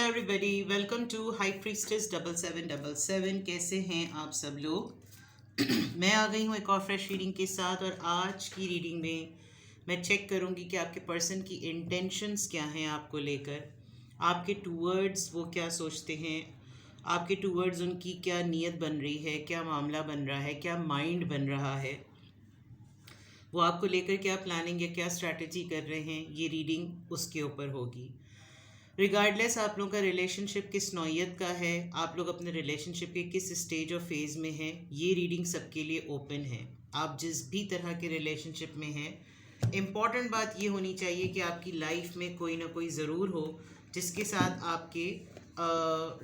Everybody, welcome to high priestess 7777। कैसे हैं आप सब लोग? मैं आ गई हूँ एक और फ्रेश रीडिंग के साथ। और आज की रीडिंग में मैं चेक करूँगी कि आपके पर्सन की इंटेंशंस क्या हैं आपको लेकर, आपके टूवर्ड्स वो क्या सोचते हैं, आपके टूवर्ड्स उनकी क्या नीयत बन रही है, क्या मामला बन रहा है, क्या माइंड बन रहा है, वो आपको लेकर क्या प्लानिंग या क्या स्ट्रैटेजी कर रहे हैं। ये रीडिंग उसके ऊपर होगी। रिगार्डलेस आप लोगों का रिलेशनशिप किस नौयत का है, आप लोग अपने रिलेशनशिप के किस स्टेज और फेज़ में हैं, ये रीडिंग सबके लिए ओपन है। आप जिस भी तरह के रिलेशनशिप में हैं, इम्पॉर्टेंट बात ये होनी चाहिए कि आपकी लाइफ में कोई ना कोई ज़रूर हो जिसके साथ आपके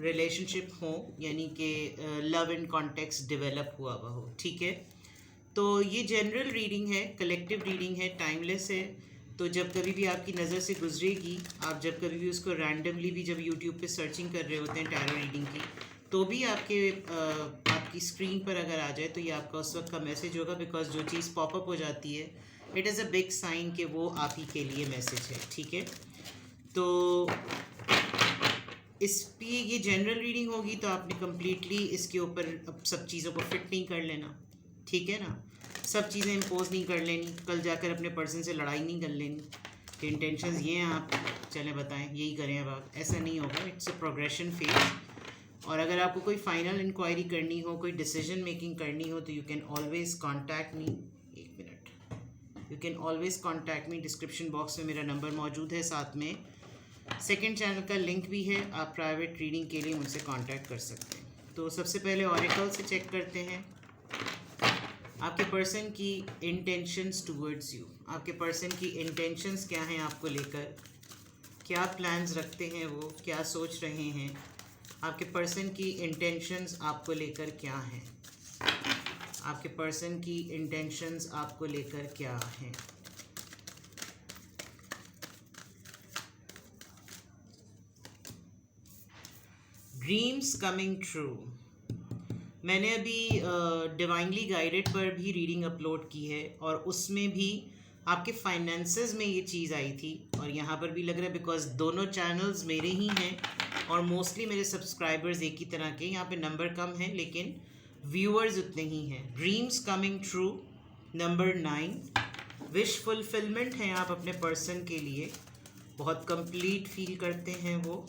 रिलेशनशिप हो, यानी कि लव एंड कॉन्टेक्स्ट डेवलप हुआ हुआ हो। ठीक है, तो ये जनरल रीडिंग है, कलेक्टिव रीडिंग है, टाइमलेस है। तो जब कभी भी आपकी नज़र से गुजरेगी, आप जब कभी भी उसको रैंडमली भी जब यूट्यूब पे सर्चिंग कर रहे होते हैं टैरो रीडिंग की, तो भी आपकी स्क्रीन पर अगर आ जाए तो ये आपका उस वक्त का मैसेज होगा। बिकॉज जो चीज़ पॉपअप हो जाती है, it is a big sign कि वो आप ही के लिए मैसेज है। ठीक है, तो इस पे ये जनरल रीडिंग होगी, तो आपने कम्प्लीटली इसके ऊपर अब सब चीज़ों को फिट नहीं कर लेना। ठीक है ना, सब चीज़ें इम्पोज नहीं कर लेनी, कल जाकर अपने पर्सन से लड़ाई नहीं कर लेनी कि इंटेंशंस ये हैं, आप चलें बताएं यही करें अब आप। ऐसा नहीं होगा, इट्स अ प्रोग्रेशन फेज। और अगर आपको कोई फाइनल इंक्वायरी करनी हो, कोई डिसीजन मेकिंग करनी हो, तो you can always contact me. एक minute, you can always contact me. Description box में मेरा नंबर मौजूद है, साथ में सेकेंड चैनल का लिंक भी है। आप प्राइवेट रीडिंग के लिए मुझसे कांटेक्ट कर सकते हैं। तो सबसे पहले ऑरेकल से चेक करते हैं आपके पर्सन की इंटेंशंस टूवर्ड्स यू। आपके पर्सन की इंटेंशंस क्या हैं आपको लेकर, क्या प्लान्स रखते हैं वो, क्या सोच रहे हैं। आपके पर्सन की इंटेंशंस आपको लेकर क्या हैं, आपके पर्सन की इंटेंशंस आपको लेकर क्या हैं। Dreams coming true. मैंने अभी डिवाइनली गाइडेड पर भी रीडिंग अपलोड की है, और उसमें भी आपके फाइनेंसेस में ये चीज़ आई थी, और यहाँ पर भी लग रहा है बिकॉज दोनों चैनल्स मेरे ही हैं और मोस्टली मेरे सब्सक्राइबर्स एक ही तरह के। यहाँ पे नंबर कम है लेकिन व्यूअर्स उतने ही हैं। Dreams coming true, number 9, wish fulfilment है आप अपने पर्सन के लिए, बहुत कंप्लीट फील करते हैं वो।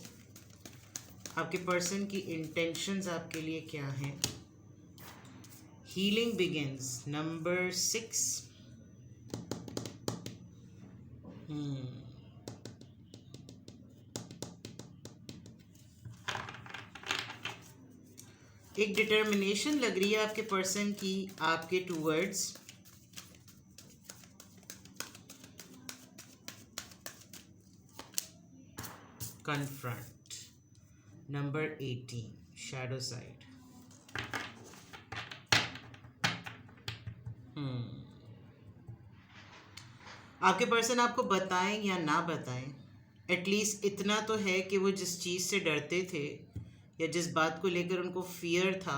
आपके पर्सन की इंटेंशंस आपके लिए क्या हैं। Healing begins, number 6। एक डिटर्मिनेशन लग रही है आपके पर्सन की आपके towards. Confront, number 18, shadow side. आपके पर्सन आपको बताएं या ना बताएं, एटलीस्ट इतना तो है कि वो जिस चीज़ से डरते थे या जिस बात को लेकर उनको फियर था,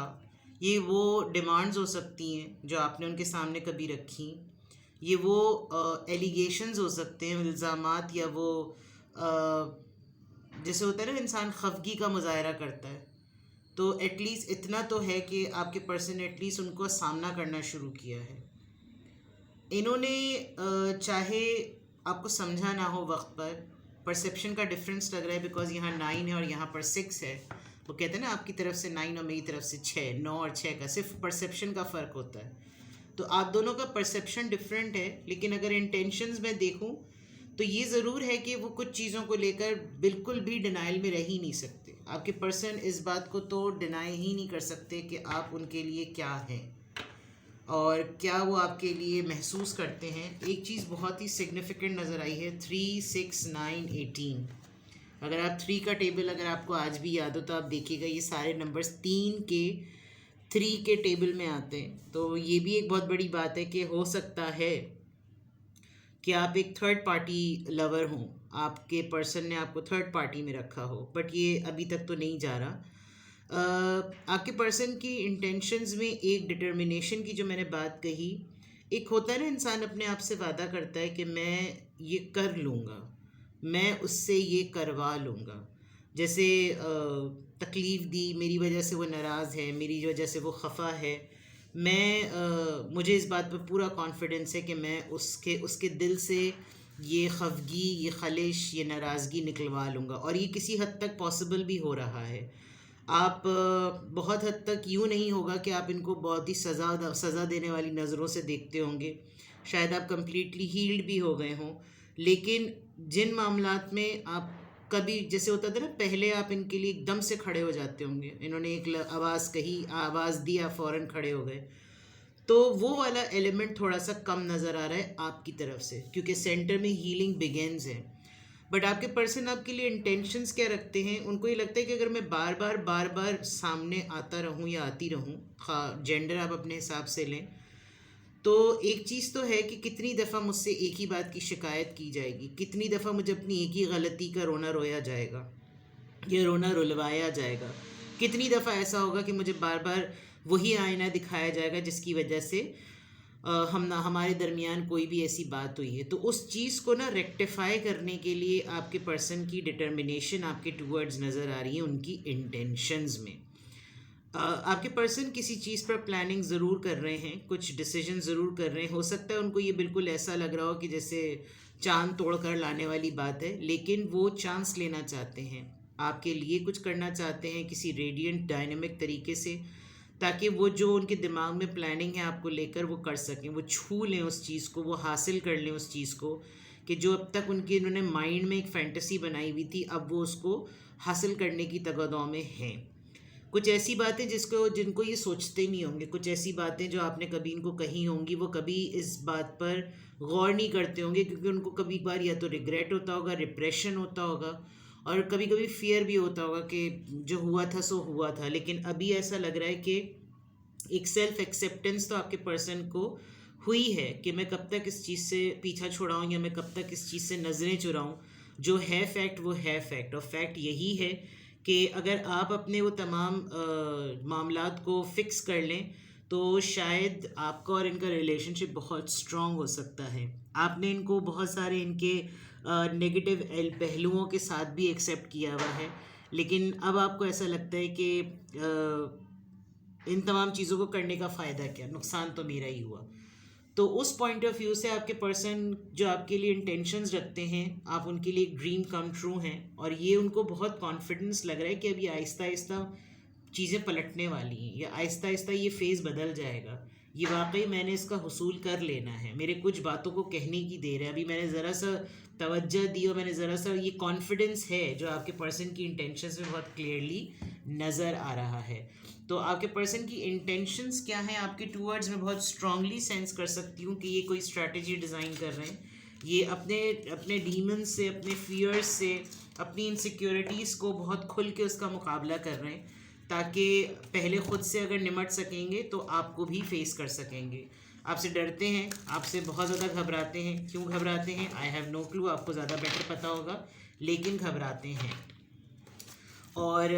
ये वो डिमांड्स हो सकती हैं जो आपने उनके सामने कभी रखी। ये वो एलिगेशंस हो सकते हैं, इल्ज़ामात, या वो जैसे होता है ना इंसान खफगी का मुजाहरा करता है। तो एटलीस्ट इतना तो है कि आपके पर्सन ने एटलीस्ट उनको सामना करना शुरू किया है। इन्होंने चाहे आपको समझा ना हो वक्त पर, परसेप्शन का डिफरेंस लग रहा है बिकॉज यहाँ 9 है और यहाँ पर 6 है। वो कहते हैं ना आपकी तरफ से 9 और मेरी तरफ से 6, 9 और 6 का सिर्फ परसेप्शन का फ़र्क होता है। तो आप दोनों का परसेप्शन डिफरेंट है, लेकिन अगर इंटेंशंस में देखूं तो ये ज़रूर है कि वो कुछ चीज़ों को लेकर बिल्कुल भी डिनाइल में रह ही नहीं सकते। आपके पर्सन इस बात को तो डिनाई ही नहीं कर सकते कि आप उनके लिए क्या हैं और क्या वो आपके लिए महसूस करते हैं। एक चीज़ बहुत ही सिग्निफिकेंट नज़र आई है, 3, 6, 9, 18। अगर आप 3 का टेबल अगर आपको आज भी याद हो तो आप देखिएगा ये सारे नंबर्स 3 के टेबल में आते हैं। तो ये भी एक बहुत बड़ी बात है कि हो सकता है कि आप एक थर्ड पार्टी लवर हों, आपके पर्सन ने आपको थर्ड पार्टी में रखा हो, बट ये अभी तक तो नहीं जा रहा। आपके पर्सन की इंटेंशंस में एक डिटर्मिनेशन की जो मैंने बात कही, एक होता है ना इंसान अपने आप से वादा करता है कि मैं ये कर लूँगा, मैं उससे ये करवा लूँगा, जैसे तकलीफ़ दी, मेरी वजह से वो नाराज़ है, मेरी वजह से वो खफा है। मुझे इस बात पर पूरा कॉन्फिडेंस है कि मैं उसके उसके दिल से ये खफगी, ये खलिश, ये नाराज़गी निकलवा लूँगा, और ये किसी हद तक पॉसिबल भी हो रहा है। आप बहुत हद तक यूँ नहीं होगा कि आप इनको बहुत ही सज़ा देने वाली नज़रों से देखते होंगे। शायद आप कंप्लीटली हील्ड भी हो गए हों, लेकिन जिन मामलात में आप कभी, जैसे होता था ना, पहले आप इनके लिए एकदम से खड़े हो जाते होंगे, इन्होंने एक आवाज़ कही, आवाज़ दी, आप फ़ौरन खड़े हो गए, तो वो वाला एलिमेंट थोड़ा सा कम नज़र आ रहा है आपकी तरफ से, क्योंकि सेंटर में हीलिंग बिगेन्स है। बट आपके पर्सन आपके लिए इंटेंशंस क्या रखते हैं? उनको ये लगता है कि अगर मैं बार बार सामने आता रहूं या आती रहूं, खा जेंडर आप अपने हिसाब से लें, तो एक चीज़ तो है कि कितनी दफ़ा मुझसे एक ही बात की शिकायत की जाएगी, कितनी दफ़ा मुझे अपनी एक ही गलती का रोना रोया जाएगा, ये रोना रुलवाया जाएगा, कितनी दफ़ा ऐसा होगा कि मुझे बार बार वही आईना दिखाया जाएगा जिसकी वजह से हमारे दरमियान कोई भी ऐसी बात हुई है। तो उस चीज़ को ना रेक्टिफाई करने के लिए आपके पर्सन की डिटर्मिनेशन आपके टूवर्ड्स नज़र आ रही है, उनकी इंटेंशंस में। आपके पर्सन किसी चीज़ पर प्लानिंग ज़रूर कर रहे हैं, कुछ डिसीजन ज़रूर कर रहे हैं। हो सकता है उनको ये बिल्कुल ऐसा लग रहा हो कि जैसे चांद तोड़ कर लाने वाली बात है, लेकिन वो चांस लेना चाहते हैं, आपके लिए कुछ करना चाहते हैं किसी रेडियंट डायनेमिक तरीके से, ताकि वो जो उनके दिमाग में प्लानिंग है आपको लेकर, वो कर सकें, वो छू लें उस चीज़ को, वो हासिल कर लें उस चीज़ को, कि जो अब तक इन्होंने माइंड में एक फैंटेसी बनाई हुई थी, अब वो उसको हासिल करने की तगदौ में हैं। कुछ ऐसी बातें जिनको ये सोचते नहीं होंगे, कुछ ऐसी बातें जो आपने कभी इनको कही होंगी, वो कभी इस बात पर गौर नहीं करते होंगे, क्योंकि उनको कभी बार या तो रिग्रेट होता होगा, रिप्रेशन होता होगा, और कभी कभी फियर भी होता होगा कि जो हुआ था सो हुआ था। लेकिन अभी ऐसा लग रहा है कि एक सेल्फ एक्सेप्टेंस तो आपके पर्सन को हुई है कि मैं कब तक इस चीज़ से पीछा छुड़ाऊँ, या मैं कब तक इस चीज़ से नज़रें चुराऊँ। जो है फैक्ट वो है फैक्ट, और फैक्ट यही है कि अगर आप अपने वो तमाम मामलात को फिक्स कर लें, तो शायद आपका और इनका रिलेशनशिप बहुत स्ट्रॉन्ग हो सकता है। आपने इनको बहुत सारे इनके नेगेटिव पहलुओं के साथ भी एक्सेप्ट किया हुआ है, लेकिन अब आपको ऐसा लगता है कि इन तमाम चीज़ों को करने का फ़ायदा क्या, नुकसान तो मेरा ही हुआ। तो उस पॉइंट ऑफ व्यू से आपके पर्सन जो आपके लिए इंटेंशंस रखते हैं, आप उनके लिए एक ड्रीम कम ट्रू हैं, और ये उनको बहुत कॉन्फिडेंस लग रहा है कि अभी आहिस्ता आहिस्ता चीज़ें पलटने वाली हैं, या आहिस्ता आहिस्ता ये फेज़ बदल जाएगा, ये वाकई मैंने इसका हुसूल कर लेना है, मेरे कुछ बातों को कहने की देर है, अभी मैंने ज़रा सा तवज्जो दी और मैंने ज़रा सा, ये कॉन्फिडेंस है जो आपके पर्सन की इंटेंशंस में बहुत क्लियरली नज़र आ रहा है। तो आपके पर्सन की इंटेंशंस क्या हैं आपके टूवर्ड्स, में बहुत स्ट्रांगली सेंस कर सकती हूँ कि ये कोई स्ट्रैटेजी डिज़ाइन कर रहे हैं, ये अपने अपने डीमंस से, अपने फियर्स से, अपनी इनसिक्योरिटीज़ को बहुत खुल के उसका मुकाबला कर रहे हैं, ताकि पहले ख़ुद से अगर निमट सकेंगे तो आपको भी फेस कर सकेंगे। आपसे डरते हैं, आपसे बहुत ज़्यादा घबराते हैं। क्यों घबराते हैं? आई हैव नो क्लू, आपको ज़्यादा बेटर पता होगा, लेकिन घबराते हैं। और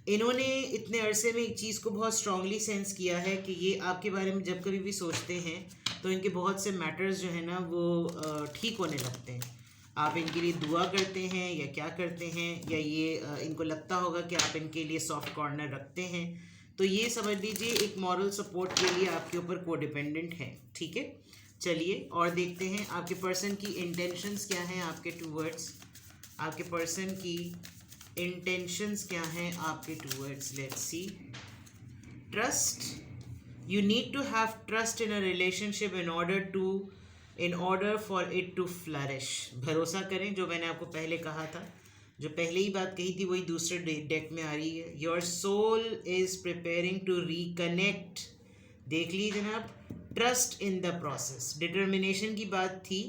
इन्होंने इतने अरसे में एक चीज़ को बहुत स्ट्रांगली सेंस किया है कि ये आपके बारे में जब कभी भी सोचते हैं तो इनके बहुत से मैटर्स जो है ना वो ठीक होने लगते हैं। आप इनके लिए दुआ करते हैं या क्या करते हैं, या ये इनको लगता होगा कि आप इनके लिए सॉफ्ट कॉर्नर रखते हैं, तो ये समझ लीजिए एक मॉरल सपोर्ट के लिए आपके ऊपर कोडिपेंडेंट है। ठीक है, चलिए और देखते हैं आपके पर्सन की इंटेंशंस क्या हैं आपके टूवर्ड्स, आपके पर्सन की इंटेंशंस क्या हैं आपके towards. Let's see. Trust, you need to have trust in a relationship in order for it to flourish। भरोसा करें, जो मैंने आपको पहले कहा था, जो पहले ही बात कही थी वही दूसरे डेक में आ रही है। Your soul is preparing to reconnect. देख लीजिए जनाब, trust in the process, determination की बात थी,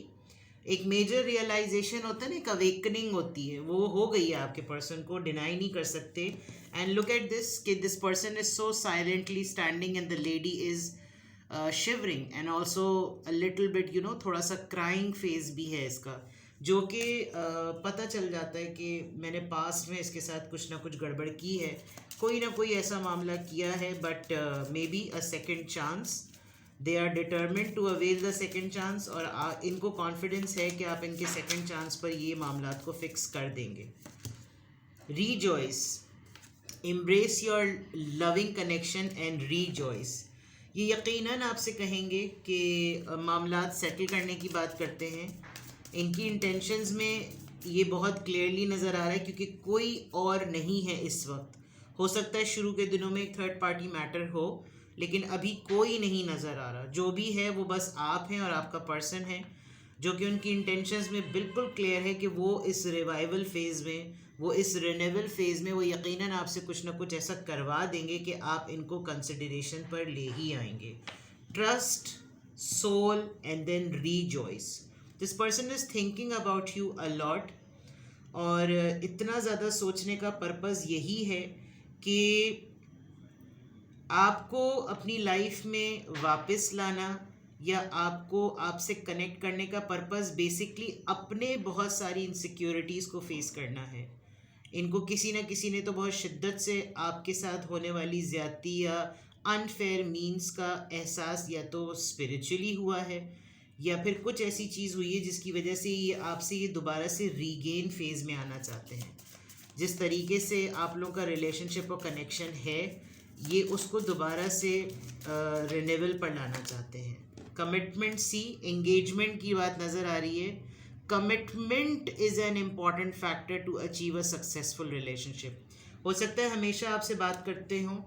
एक मेजर रियलाइजेशन होता है ना, एक अवेकनिंग होती है, वो हो गई है आपके पर्सन को, डिनाई नहीं कर सकते। एंड लुक एट दिस कि this person is so silently standing and the lady is shivering and also a little bit थोड़ा सा क्राइंग फेज भी है इसका, जो कि पता चल जाता है कि मैंने पास्ट में इसके साथ कुछ ना कुछ गड़बड़ की है, कोई ना कोई ऐसा मामला किया है, but maybe a second chance. They are determined to avail the second chance, और इनको कॉन्फिडेंस है कि आप इनके सेकेंड चांस पर ये मामलात को फिक्स कर देंगे। Rejoice, embrace your loving connection and rejoice. ये यकीनन आपसे कहेंगे कि मामलात सेटल करने की बात करते हैं। इनकी इंटेंशंस में ये बहुत क्लियरली नज़र आ रहा है, क्योंकि कोई और नहीं है इस वक्त। हो सकता है शुरू के दिनों में एक थर्ड पार्टी मैटर हो, लेकिन अभी कोई नहीं नज़र आ रहा। जो भी है वो बस आप हैं और आपका पर्सन है, जो कि उनकी इंटेंशंस में बिल्कुल क्लियर है कि वो इस रिवाइवल फेज़ में, वो इस रिन्यूअल फेज़ में वो यकीनन आपसे कुछ ना कुछ ऐसा करवा देंगे कि आप इनको कंसिडरेशन पर ले ही आएंगे। Trust, soul and then rejoice. This person is thinking about you a lot, और इतना ज़्यादा सोचने का पर्पज़ यही है कि आपको अपनी लाइफ में वापस लाना, या आपको आपसे कनेक्ट करने का पर्पज़ बेसिकली अपने बहुत सारी इनसिक्योरिटीज़ को फेस करना है। इनको किसी न किसी ने तो बहुत शिद्दत से आपके साथ होने वाली ज़्यादती या अनफेयर मीन्स का एहसास या तो स्पिरिचुअली हुआ है, या फिर कुछ ऐसी चीज़ हुई है जिसकी वजह से ये आपसे ये दोबारा से रीगेन फेज़ में आना चाहते हैं। जिस तरीके से आप लोगों का रिलेशनशिप और कनेक्शन है, ये उसको दोबारा से रिन्यूअल पर लाना चाहते हैं। कमिटमेंट, सी एंगेजमेंट की बात नज़र आ रही है। Commitment is an important factor to achieve a successful relationship. हो सकता है हमेशा आपसे बात करते हों,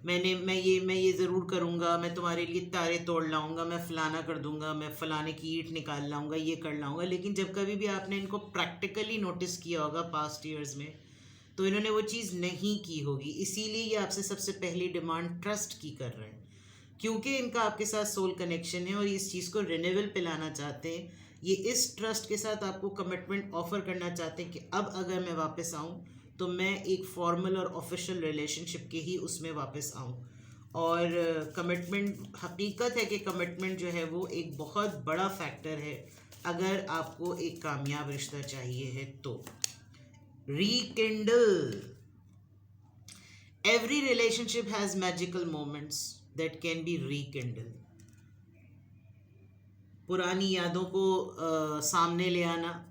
मैं ये ज़रूर करूँगा, मैं तुम्हारे लिए तारे तोड़ लाऊंगा, मैं फ़लाना कर दूंगा, मैं फ़लाने की ईंट निकाल लाऊंगा, ये कर लाऊंगा। लेकिन जब कभी भी आपने इनको प्रैक्टिकली नोटिस किया होगा पास्ट ईयर्स में, तो इन्होंने वो चीज़ नहीं की होगी। इसीलिए ये आपसे सबसे पहली डिमांड ट्रस्ट की कर रहे हैं, क्योंकि इनका आपके साथ सोल कनेक्शन है और इस चीज़ को रिन्यूअल पे लाना चाहते हैं। ये इस ट्रस्ट के साथ आपको कमिटमेंट ऑफर करना चाहते हैं कि अब अगर मैं वापस आऊँ तो मैं एक फॉर्मल और ऑफिशियल रिलेशनशिप के ही उसमें वापस आऊँ। और कमिटमेंट, हकीकत है कि कमिटमेंट जो है वो एक बहुत बड़ा फैक्टर है अगर आपको एक कामयाब रिश्ता चाहिए है तो। Rekindle, every relationship has magical moments that can be rekindle. पुरानी यादों को सामने ले आना,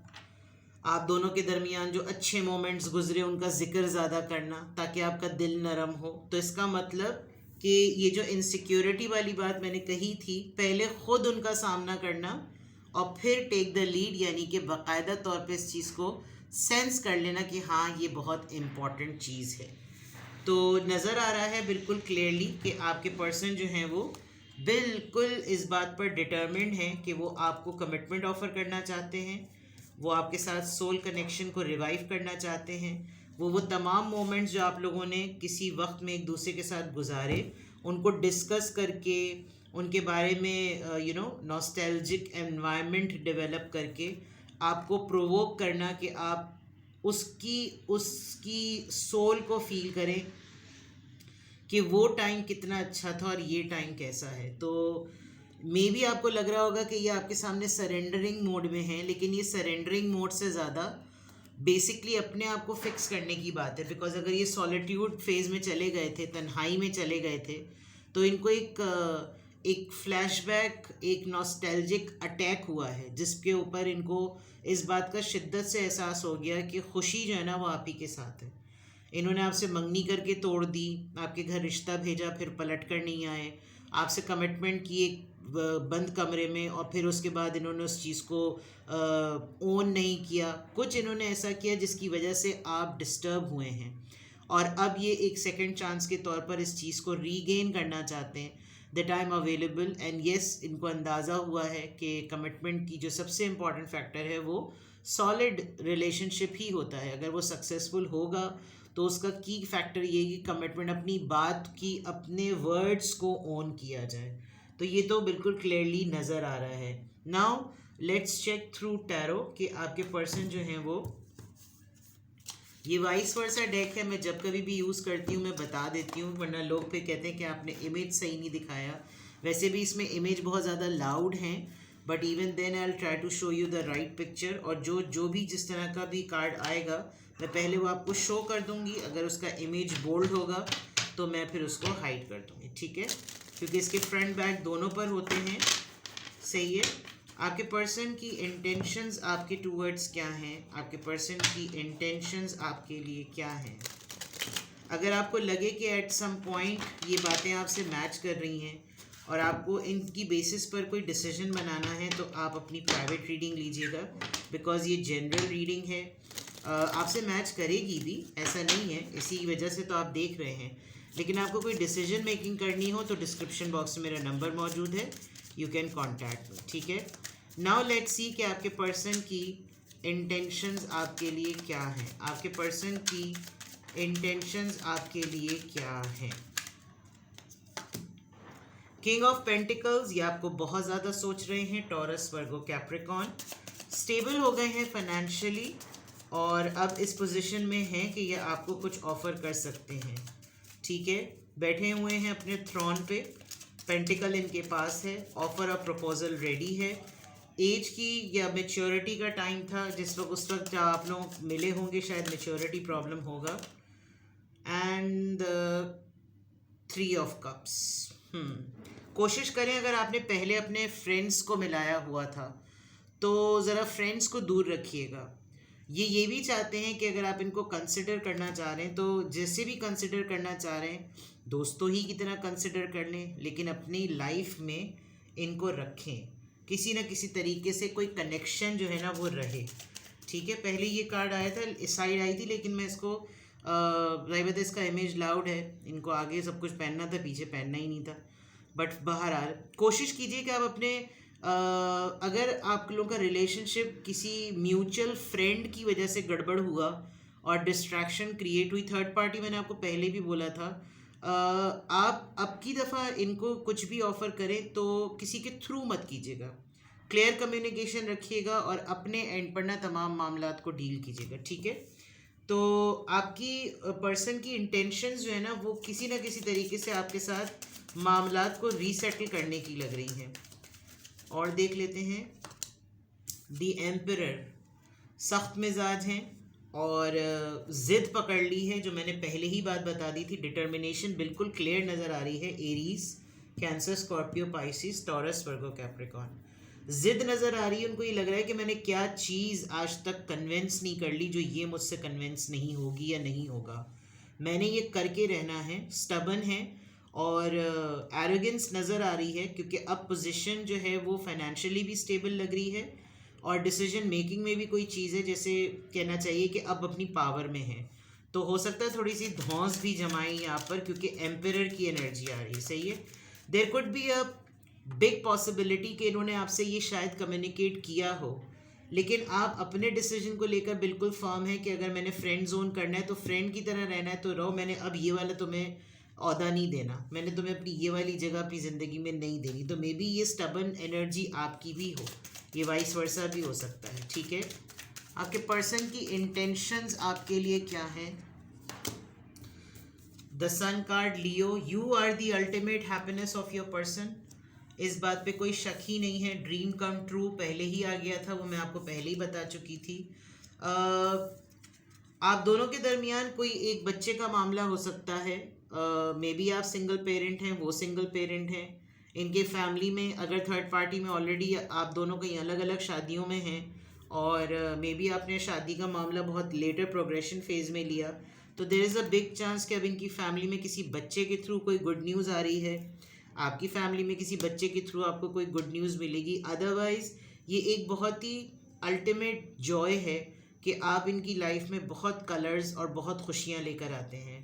आप दोनों के दरमियान जो अच्छे मोमेंट्स गुजरे उनका जिक्र ज़्यादा करना ताकि आपका दिल नरम हो। तो इसका मतलब कि ये जो इनसिक्योरिटी वाली बात मैंने कही थी, पहले ख़ुद उनका सामना करना और फिर टेक द लीड, यानी कि बाकायदा तौर पे इस चीज़ को सेंस कर लेना कि हाँ ये बहुत इम्पॉर्टेंट चीज़ है। तो नज़र आ रहा है बिल्कुल क्लियरली कि आपके पर्सन जो हैं वो बिल्कुल इस बात पर डिटर्मिन्ड हैं कि वो आपको कमिटमेंट ऑफ़र करना चाहते हैं, वो आपके साथ सोल कनेक्शन को रिवाइव करना चाहते हैं। वो तमाम मोमेंट्स जो आप लोगों ने किसी वक्त में एक दूसरे के साथ गुजारे, उनको डिस्कस करके, उनके बारे में नॉस्टैल्जिक एनवायरनमेंट डेवलप करके आपको प्रोवोक करना कि आप उसकी सोल को फील करें कि वो टाइम कितना अच्छा था और ये टाइम कैसा है। तो मे बी आपको लग रहा होगा कि ये आपके सामने सरेंडरिंग मोड में है, लेकिन ये सरेंडरिंग मोड से ज़्यादा बेसिकली अपने आप को फिक्स करने की बात है। बिकॉज अगर ये सॉलिट्यूड फेज़ में चले गए थे, तन्हाई में चले गए थे, तो इनको एक फ्लैशबैक, एक नॉस्टैल्जिक अटैक हुआ है जिसके ऊपर इनको इस बात का शिद्दत से एहसास हो गया कि खुशी जो है ना वो आप ही के साथ है। इन्होंने आपसे मंगनी करके तोड़ दी, आपके घर रिश्ता भेजा, फिर पलट कर नहीं आए, आपसे कमिटमेंट की एक बंद कमरे में, और फिर उसके बाद इन्होंने उस चीज़ को ओन नहीं किया। कुछ इन्होंने ऐसा किया जिसकी वजह से आप डिस्टर्ब हुए हैं, और अब ये एक सेकंड चांस के तौर पर इस चीज़ को रीगेन करना चाहते हैं। That I am available, and yes, इनको अंदाज़ा हुआ है कि कमिटमेंट की जो सबसे इम्पॉर्टेंट फैक्टर है वो सॉलिड रिलेशनशिप ही होता है। अगर वो सक्सेसफुल होगा तो उसका की फैक्टर ये कि कमिटमेंट, अपनी बात की, अपने वर्ड्स को ओन किया जाए। तो ये तो बिल्कुल क्लियरली नज़र आ रहा है। Now let's check through tarot कि आपके पर्सन जो हैं वो, ये वाइस वर्सा डेक है, मैं जब कभी भी यूज़ करती हूँ मैं बता देती हूँ, वरना लोग फिर कहते हैं कि आपने इमेज सही नहीं दिखाया। वैसे भी इसमें इमेज बहुत ज़्यादा लाउड हैं, but even then I will try to show you the right picture. और जो भी जिस तरह का भी कार्ड आएगा मैं पहले वो आपको शो कर दूँगी, अगर उसका इमेज बोल्ड होगा तो मैं फिर उसको हाइड कर दूँगी, ठीक है, क्योंकि इसके फ्रंट बैक दोनों पर होते हैं। सही है, आपके पर्सन की इंटेंशंस आपके टूवर्ड्स क्या हैं, आपके पर्सन की इंटेंशंस आपके लिए क्या हैं। अगर आपको लगे कि एट सम पॉइंट ये बातें आपसे मैच कर रही हैं और आपको इनकी बेसिस पर कोई डिसीजन बनाना है तो आप अपनी प्राइवेट रीडिंग लीजिएगा, बिकॉज़ ये जनरल रीडिंग है। आपसे मैच करेगी भी, ऐसा नहीं है, इसी वजह से तो आप देख रहे हैं। लेकिन आपको कोई डिसीजन मेकिंग करनी हो तो डिस्क्रिप्शन बॉक्स में मेरा नंबर मौजूद है, यू कैन कॉन्टैक्ट मी, ठीक है। नाउ लेट्स सी कि आपके पर्सन की इंटेंशंस आपके लिए क्या हैं, आपके पर्सन की इंटेंशंस आपके लिए क्या हैं। किंग ऑफ पेंटिकल्स, ये आपको बहुत ज़्यादा सोच रहे हैं, टॉरस, वर्गो, कैप्रिकॉन, स्टेबल हो गए हैं फाइनेंशियली और अब इस पोजीशन में हैं कि ये आपको कुछ ऑफ़र कर सकते हैं, ठीक है। बैठे हुए हैं अपने थ्रोन पे, पेंटिकल इनके पास है, ऑफ़र ऑफ प्रपोजल रेडी है। एज की या मेच्योरिटी का टाइम था जिस वक्त, उस वक्त जब आप लोग मिले होंगे शायद मेच्योरिटी प्रॉब्लम होगा। And 3 of cups. कोशिश करें, अगर आपने पहले अपने फ्रेंड्स को मिलाया हुआ था तो ज़रा फ्रेंड्स को दूर रखिएगा। ये भी चाहते हैं कि अगर आप इनको कंसिडर करना चाह रहे हैं तो जैसे भी कंसिडर करना चाह रहे हैं दोस्तों ही की तरह कंसिडर कर लें, लेकिन अपनी लाइफ में इनको रखें, किसी न किसी तरीके से कोई कनेक्शन जो है ना वो रहे, ठीक है। पहले ये कार्ड आया था, इस साइड आई थी, लेकिन मैं इसको इसका इमेज लाउड है, इनको आगे सब कुछ पहनना था, पीछे पहनना ही नहीं था। बट बहरहाल कोशिश कीजिए कि आप अपने अगर आप लोगों का रिलेशनशिप किसी म्यूचुअल फ्रेंड की वजह से गड़बड़ हुआ और डिस्ट्रैक्शन क्रिएट हुई, थर्ड पार्टी, मैंने आपको पहले भी बोला था, आप अब की दफ़ा इनको कुछ भी ऑफ़र करें तो किसी के थ्रू मत कीजिएगा, क्लियर कम्युनिकेशन रखिएगा और अपने एंड पर ना तमाम मामलात को डील कीजिएगा, ठीक है। तो आपकी पर्सन की इंटेंशंस जो है ना वो किसी न किसी तरीके से आपके साथ मामलात को रीसेटल करने की लग रही हैं। और देख लेते हैं, द एम्परर, सख्त मिजाज हैं और ज़िद पकड़ ली है, जो मैंने पहले ही बात बता दी थी। डिटर्मिनेशन बिल्कुल क्लियर नज़र आ रही है। Aries, Cancer, Scorpio, Pisces, Taurus, Virgo, Capricorn, ज़िद नज़र आ रही है। उनको ये लग रहा है कि मैंने क्या चीज़ आज तक कन्विंस नहीं कर ली जो ये मुझसे कन्विंस नहीं होगी या नहीं होगा, मैंने ये करके रहना है। स्टबन है और एरोगेंस नज़र आ रही है, क्योंकि अब पोजीशन जो है वो फाइनेंशियली भी स्टेबल लग रही है और डिसीजन मेकिंग में भी कोई चीज़ है, जैसे कहना चाहिए कि अब अपनी पावर में है। तो हो सकता है थोड़ी सी धौंस भी जमाई यहाँ पर, क्योंकि एम्परर की एनर्जी आ रही है, सही है। There could be a big possibility कि इन्होंने आपसे ये शायद कम्युनिकेट किया हो, लेकिन आप अपने डिसीजन को लेकर बिल्कुल फर्म है कि अगर मैंने फ्रेंड जोन करना है तो फ्रेंड की तरह रहना है तो रहो, मैंने अब ये वाला तुम्हें औहदा नहीं देना, मैंने तुम्हें अपनी ये वाली जगह अपनी ज़िंदगी में नहीं देनी। तो मे बी ये स्टबन एनर्जी आपकी भी हो, ये वाइस वर्सा भी हो सकता है, ठीक है। आपके पर्सन की इंटेंशंस आपके लिए क्या हैं। The sun card, Leo, you are the ultimate happiness of your person, इस बात पे कोई शक ही नहीं है। ड्रीम कम ट्रू पहले ही आ गया था, वो मैं आपको पहले ही बता चुकी थी। आप दोनों के दरमियान कोई एक बच्चे का मामला हो सकता है। मे बी आप सिंगल पेरेंट हैं, वो सिंगल पेरेंट हैं। इनके फैमिली में अगर थर्ड पार्टी में ऑलरेडी आप दोनों कहीं अलग अलग शादियों में हैं और मे बी आपने शादी का मामला बहुत लेटर प्रोग्रेशन फेज में लिया, तो there is a big chance कि अब इनकी फैमिली में किसी बच्चे के थ्रू कोई गुड न्यूज़ आ रही है, आपकी फैमिली में किसी बच्चे के थ्रू आपको कोई गुड न्यूज़ मिलेगी। अदरवाइज़ ये एक बहुत ही अल्टीमेट जॉय है कि आप इनकी लाइफ में बहुत कलर्स और बहुत खुशियाँ लेकर आते हैं।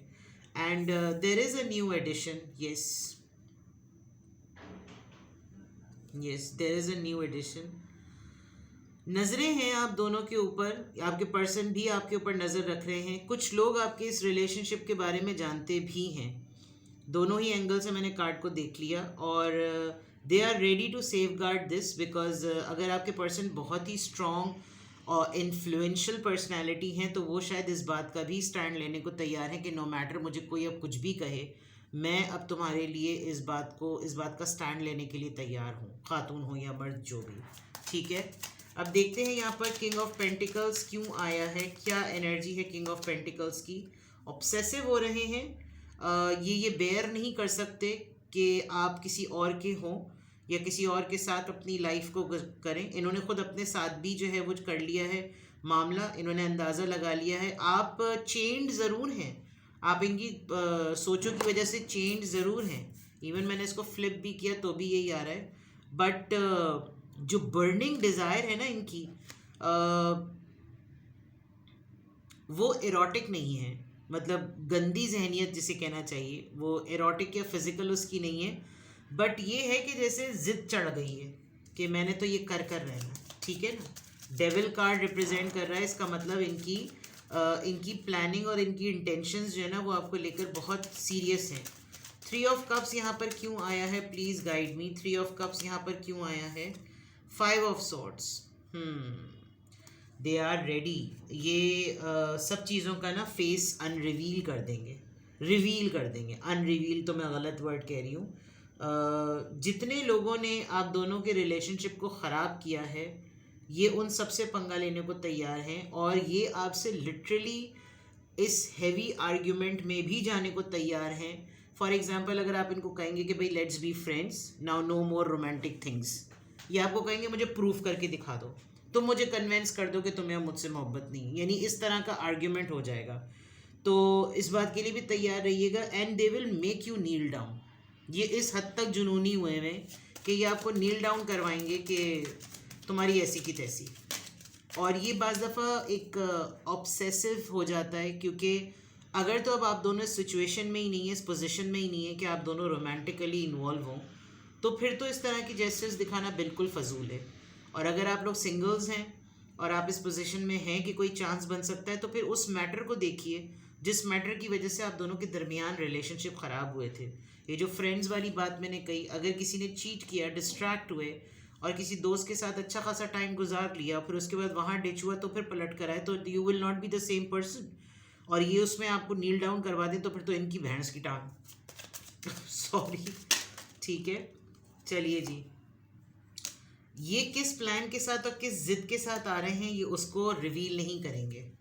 And there is a new addition, yes yes, there is a new addition. नज़रें हैं आप दोनों के ऊपर, आपके पर्सन भी आपके ऊपर नज़र रख रहे हैं। कुछ लोग आपके इस रिलेशनशिप के बारे में जानते भी हैं। दोनों ही एंगल से मैंने कार्ड को देख लिया और they are ready to safeguard this, because अगर आपके पर्सन बहुत ही स्ट्रॉन्ग और इन्फ्लुएंशियल पर्सनैलिटी हैं तो वो शायद इस बात का भी स्टैंड लेने को तैयार है कि नो मैटर मुझे कोई अब कुछ भी कहे, मैं अब तुम्हारे लिए इस बात का स्टैंड लेने के लिए तैयार हूँ, खातून हो या मर्द जो भी, ठीक है। अब देखते हैं यहाँ पर किंग ऑफ पेंटिकल्स क्यों आया है, क्या एनर्जी है किंग ऑफ पेंटिकल्स की। ऑब्सेसिव हो रहे हैं, ये बेयर नहीं कर सकते कि आप किसी और के हों या किसी और के साथ अपनी लाइफ को करें। इन्होंने खुद अपने साथ भी जो है वो कर लिया है मामला, इन्होंने अंदाज़ा लगा लिया है। आप चेंड ज़रूर हैं, आप इनकी सोचों की वजह से चेंज ज़रूर हैं। इवन मैंने इसको फ्लिप भी किया तो भी यही आ रहा है। बट जो बर्निंग डिज़ायर है ना इनकी, वो एरोटिक नहीं है, मतलब गंदी जहनियत जिसे कहना चाहिए, वो एरोटिक या फिज़िकल उसकी नहीं है। बट ये है कि जैसे ज़िद चढ़ गई है कि मैंने तो ये कर रहना, ठीक है ना। डेविल कार्ड रिप्रेजेंट कर रहा है, इसका मतलब इनकी प्लानिंग और इनकी इंटेंशंस जो है ना वो आपको लेकर बहुत सीरियस हैं। 3 ऑफ कप्स यहाँ पर क्यों आया है, please guide me. 3 of cups यहाँ पर क्यों आया है। 5 of swords, they are ready. ये सब चीज़ों का ना फेस अनरिवील कर देंगे, रिवील कर देंगे। अनरिवील तो मैं गलत वर्ड कह रही हूँ। जितने लोगों ने आप दोनों के रिलेशनशिप को ख़राब किया है, ये उन सब से पंगा लेने को तैयार हैं और ये आपसे लिटरली इस हैवी आर्ग्यूमेंट में भी जाने को तैयार हैं। फॉर एग्जांपल, अगर आप इनको कहेंगे कि भाई let's be friends now, no more romantic things, ये आपको कहेंगे मुझे प्रूफ करके दिखा दो, तुम मुझे कन्वेंस कर दो कि तुम्हें मुझसे मोहब्बत नहीं, यानी इस तरह का आर्ग्यूमेंट हो जाएगा। तो इस बात के लिए भी तैयार रहिएगा। And they will make you kneel down. ये इस हद तक जुनूनी हुए हैं कि ये आपको नील डाउन करवाएंगे कि तुम्हारी ऐसी की तैसी। और ये बाज़ दफ़ा एक ऑब्सेसिव हो जाता है, क्योंकि अगर तो अब आप दोनों इस सिचुएशन में ही नहीं है, इस पोजीशन में ही नहीं है कि आप दोनों रोमांटिकली इन्वॉल्व हों, तो फिर तो इस तरह की जेस्चर्स दिखाना बिल्कुल फजूल है। और अगर आप लोग सिंगल्स हैं और आप इस पोजीशन में हैं कि कोई चांस बन सकता है, तो फिर उस मैटर को देखिए जिस मैटर की वजह से आप दोनों के दरमियान रिलेशनशिप ख़राब हुए थे। ये जो फ्रेंड्स वाली बात मैंने कही, अगर किसी ने चीट किया, डिस्ट्रैक्ट हुए और किसी दोस्त के साथ अच्छा खासा टाइम गुजार लिया, फिर उसके बाद वहाँ डिच हुआ तो फिर पलट कर आए, तो you will not be the same person. और ये उसमें आपको नील डाउन करवा दें तो फिर तो इनकी भैंस की टांग सॉरी, ठीक है। चलिए जी, ये किस प्लान के साथ और किस जिद के साथ आ रहे हैं ये उसको रिवील नहीं करेंगे।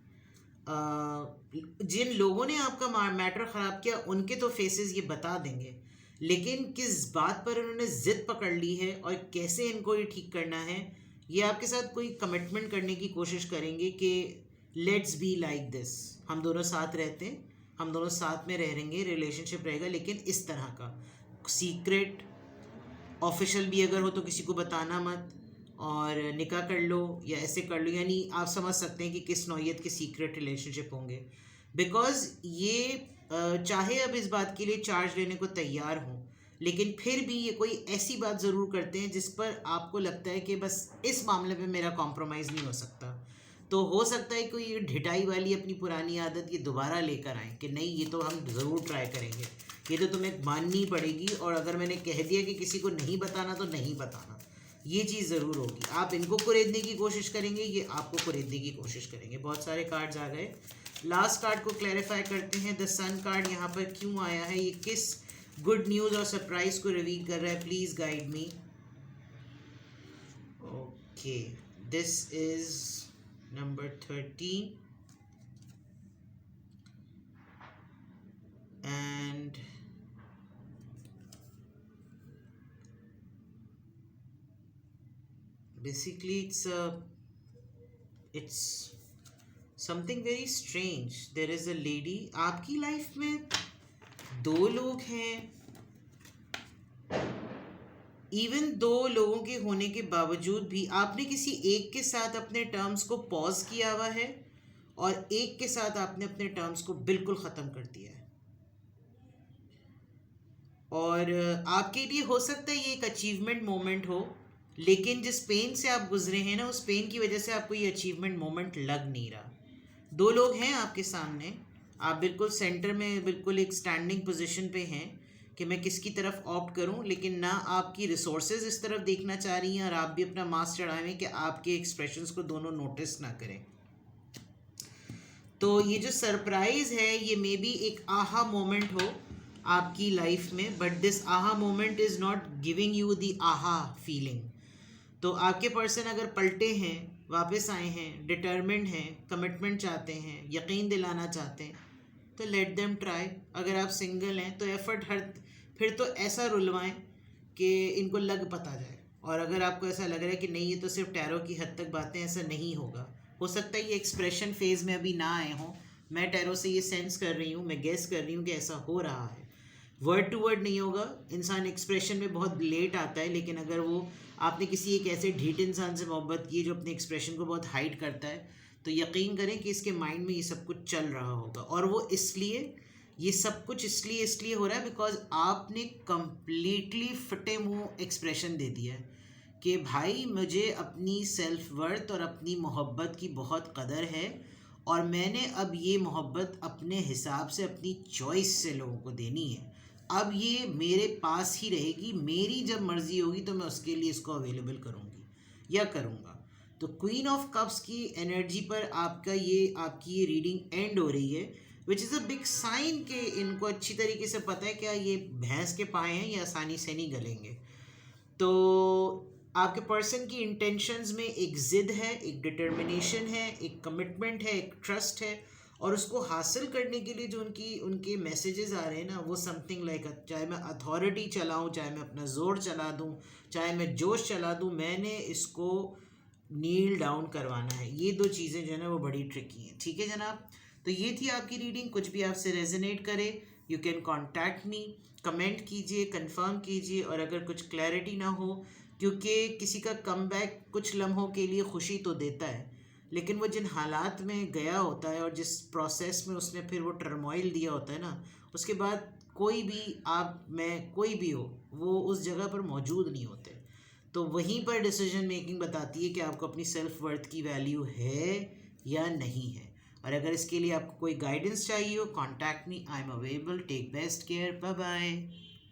जिन लोगों ने आपका मैटर ख़राब किया उनके तो फेसेस ये बता देंगे, लेकिन किस बात पर उन्होंने ज़िद पकड़ ली है और कैसे इनको ये ठीक करना है, ये आपके साथ कोई कमिटमेंट करने की कोशिश करेंगे कि लेट्स बी लाइक दिस, हम दोनों साथ रहते हैं, हम दोनों साथ में रहेंगे, रिलेशनशिप रहेगा, लेकिन इस तरह का सीक्रेट, ऑफिशियल भी अगर हो तो किसी को बताना मत, और निकाह कर लो या ऐसे कर लो। यानी आप समझ सकते हैं कि किस नौयत के सीक्रेट रिलेशनशिप होंगे। बिकॉज़ ये चाहे अब इस बात के लिए चार्ज लेने को तैयार हों, लेकिन फिर भी ये कोई ऐसी बात ज़रूर करते हैं जिस पर आपको लगता है कि बस इस मामले में मेरा कॉम्प्रोमाइज़ नहीं हो सकता। तो हो सकता है कोई ये ढिठाई वाली अपनी पुरानी आदत ये दोबारा लेकर आएँ कि नहीं, ये तो हम ज़रूर ट्राई करेंगे, ये तो तुम्हें माननी पड़ेगी, और अगर मैंने कह दिया कि किसी को नहीं बताना तो नहीं बताना, ये चीज़ ज़रूर होगी। आप इनको कुरेदने की कोशिश करेंगे, ये आपको कुरेदने की कोशिश करेंगे। बहुत सारे कार्ड्स आ गए। लास्ट कार्ड को क्लैरिफाई करते हैं। द सन कार्ड यहाँ पर क्यों आया है, ये किस गुड न्यूज़ और सरप्राइज को रिवील कर रहा है, please guide me. Okay, this is number 13 and basically it's something very strange. There is a lady, आपकी लाइफ में 2 लोग हैं। इवन 2 लोगों के होने के बावजूद भी आपने किसी एक के साथ अपने टर्म्स को पॉज किया हुआ है और एक के साथ आपने अपने टर्म्स को बिल्कुल ख़त्म कर दिया है। और आपके लिए हो सकता है ये एक अचीवमेंट मोमेंट हो, लेकिन जिस पेन से आप गुजरे हैं ना, उस पेन की वजह से आपको ये अचीवमेंट मोमेंट लग नहीं रहा। 2 लोग हैं आपके सामने, आप बिल्कुल सेंटर में, बिल्कुल एक स्टैंडिंग पोजीशन पे हैं कि मैं किसकी तरफ ऑप्ट करूं, लेकिन ना आपकी रिसोर्सेज इस तरफ देखना चाह रही हैं और आप भी अपना मास्क चढ़ाएं कि आपके एक्सप्रेशंस को दोनों नोटिस ना करें। तो ये जो सरप्राइज़ है ये मे बी एक आहा मोमेंट हो आपकी लाइफ में, but this aha moment is not giving you the आहा फीलिंग। तो आपके पर्सन अगर पलटे हैं, वापस आए हैं, डिटर्मिन्ड हैं, कमिटमेंट चाहते हैं, यकीन दिलाना चाहते हैं, तो लेट देम ट्राई। अगर आप सिंगल हैं तो एफर्ट फिर तो ऐसा रुलवाएं कि इनको लग पता जाए। और अगर आपको ऐसा लग रहा है कि नहीं ये तो सिर्फ टैरो की हद तक बातें, ऐसा नहीं होगा। हो सकता है ये एक्सप्रेशन फेज़ में अभी ना आए हों, मैं टैरो से ये सेंस कर रही हूँ, मैं गेस कर रही हूँ कि ऐसा हो रहा है। वर्ड टू वर्ड नहीं होगा, इंसान एक्सप्रेशन में बहुत लेट आता है, लेकिन अगर वो आपने किसी एक ऐसे ढीठ इंसान से मोहब्बत की है जो अपने एक्सप्रेशन को बहुत हाइड करता है, तो यकीन करें कि इसके माइंड में ये सब कुछ चल रहा होगा। और वो इसलिए, ये सब कुछ इसलिए हो रहा है बिकॉज आपने कम्प्लीटली फटे मुंह एक्सप्रेशन दे दिया है कि भाई मुझे अपनी सेल्फ वर्थ और अपनी मोहब्बत की बहुत कदर है, और मैंने अब ये मोहब्बत अपने हिसाब से, अपनी चॉइस से लोगों को देनी है। अब ये मेरे पास ही रहेगी, मेरी जब मर्ज़ी होगी तो मैं उसके लिए इसको अवेलेबल करूँगी या करूँगा। तो क्वीन ऑफ कप्स की एनर्जी पर आपकी ये रीडिंग एंड हो रही है, which is a big sign कि इनको अच्छी तरीके से पता है क्या ये भैंस के पाए हैं, ये आसानी से नहीं गलेंगे। तो आपके पर्सन की इंटेंशंस में एक ज़िद है, एक डिटर्मिनेशन है, एक कमिटमेंट है, एक ट्रस्ट है, और उसको हासिल करने के लिए जो उनके मैसेजेस आ रहे हैं ना, वो समथिंग लाइक, चाहे मैं अथॉरिटी चलाऊँ, चाहे मैं अपना जोर चला दूँ, चाहे मैं जोश चला दूँ, मैंने इसको नील डाउन करवाना है। ये दो चीज़ें जो है ना वो बड़ी ट्रिकी हैं। ठीक है जनाब, तो ये थी आपकी रीडिंग। कुछ भी आपसे रेजोनेट करे, you can contact me, comment कीजिए, कंफर्म कीजिए। और अगर कुछ क्लैरिटी ना हो, क्योंकि किसी का कमबैक कुछ लम्हों के लिए खुशी तो देता है, लेकिन वो जिन हालात में गया होता है और जिस प्रोसेस में उसने फिर वो टर्मोइल दिया होता है ना, उसके बाद कोई भी, आप मैं कोई भी हो, वो उस जगह पर मौजूद नहीं होते। तो वहीं पर डिसीजन मेकिंग बताती है कि आपको अपनी सेल्फ वर्थ की वैल्यू है या नहीं है। और अगर इसके लिए आपको कोई गाइडेंस चाहिए हो, contact me, I am available. Take best care, bye bye.